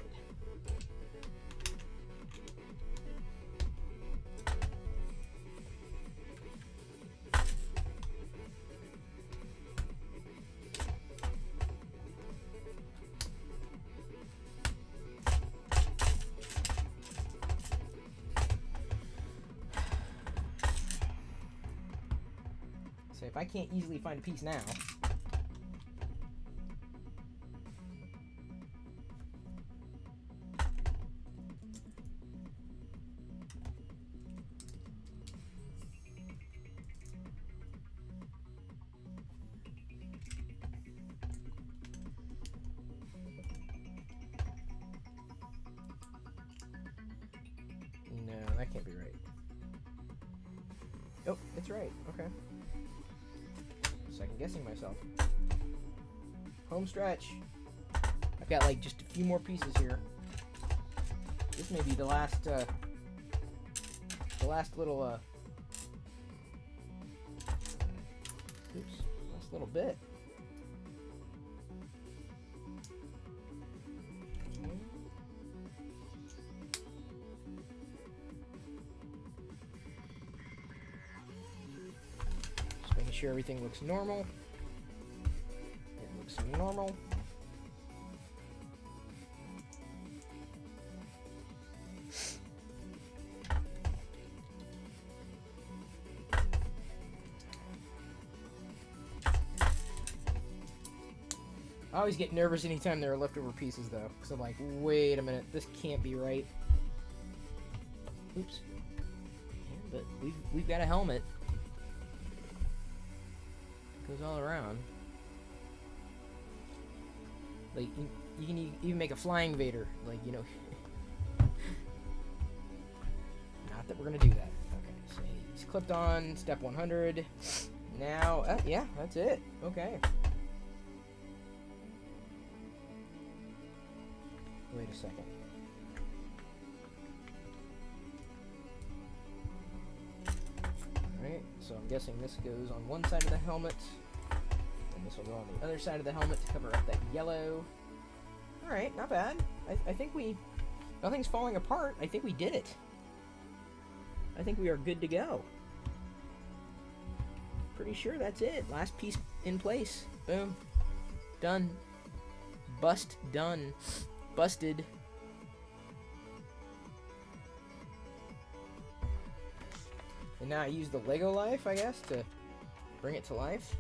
A: So if I can't easily find a piece now, no, that can't be right. Oh, it's right. Okay. Second guessing myself. Home stretch. I've got like just a few more pieces here. This may be the last little last little bit. Making sure everything looks normal. It looks normal. I always get nervous anytime there are leftover pieces though, because I'm like, wait a minute, this can't be right. Oops. Yeah, but we've got a helmet. Goes all around. Like you can even make a flying Vader, like, you know. Not that we're gonna do that. Okay, so he's clipped on. Step 100. Now, yeah, that's it. Okay. Wait a second. Alright, so I'm guessing this goes on one side of the helmet, and this will go on the other side of the helmet to cover up that yellow. Alright, not bad. I think nothing's falling apart. I think we did it. I think we are good to go. Pretty sure that's it. Last piece in place. Boom. Done. Done. Busted. And now I use the Lego life, I guess, to bring it to life.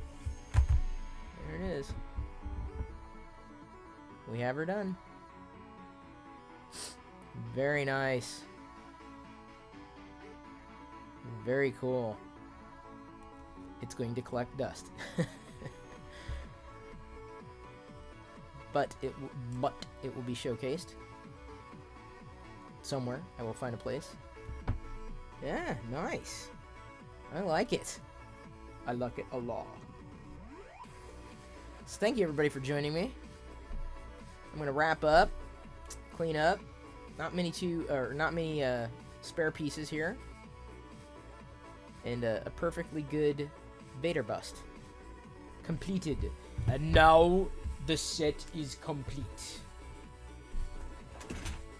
A: There it is. We have her done. Very nice. Very cool. It's going to collect dust. but it will be showcased somewhere. I will find a place. Yeah, nice. I like it. I like it a lot. So thank you everybody for joining me. I'm gonna wrap up, clean up. Not many spare pieces here, and a perfectly good Vader bust completed. And now the set is complete.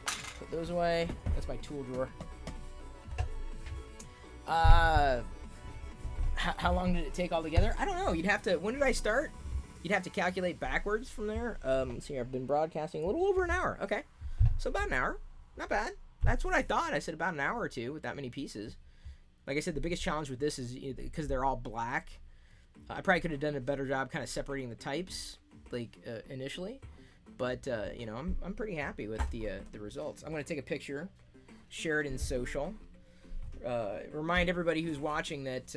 A: Put those away. That's my tool drawer. How long did it take altogether? I don't know. You'd have to. When did I start? You'd have to calculate backwards from there. Let's see. I've been broadcasting a little over an hour. Okay, so about an hour. Not bad. That's what I thought. I said about an hour or two with that many pieces. Like I said, the biggest challenge with this is because they're all black. I probably could have done a better job kind of separating the types, like initially. But you know, I'm pretty happy with the results. I'm gonna take a picture, share it in social. Remind everybody who's watching that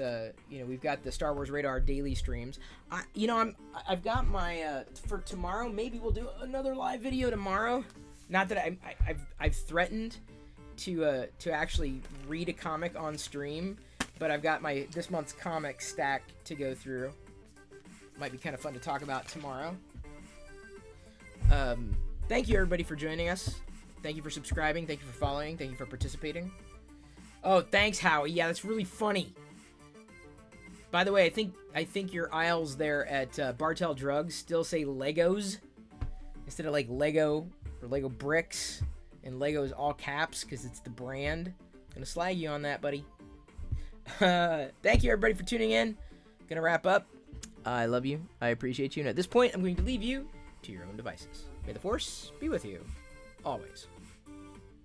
A: you know, we've got the Star Wars Radar daily streams. I've got my for tomorrow. Maybe we'll do another live video tomorrow. Not that I've threatened to actually read a comic on stream, but I've got my this month's comic stack to go through. Might be kind of fun to talk about tomorrow. Thank you everybody for joining us. Thank you for subscribing. Thank you for following. Thank you for participating. Oh, thanks, Howie. Yeah, that's really funny. By the way, I think your aisles there at Bartell Drugs still say Legos instead of like Lego or Lego bricks, and Legos all caps because it's the brand. Gonna slag you on that, buddy. Thank you everybody for tuning in. Gonna wrap up. I love you. I appreciate you. And at this point, I'm going to leave you to your own devices. May the Force be with you always.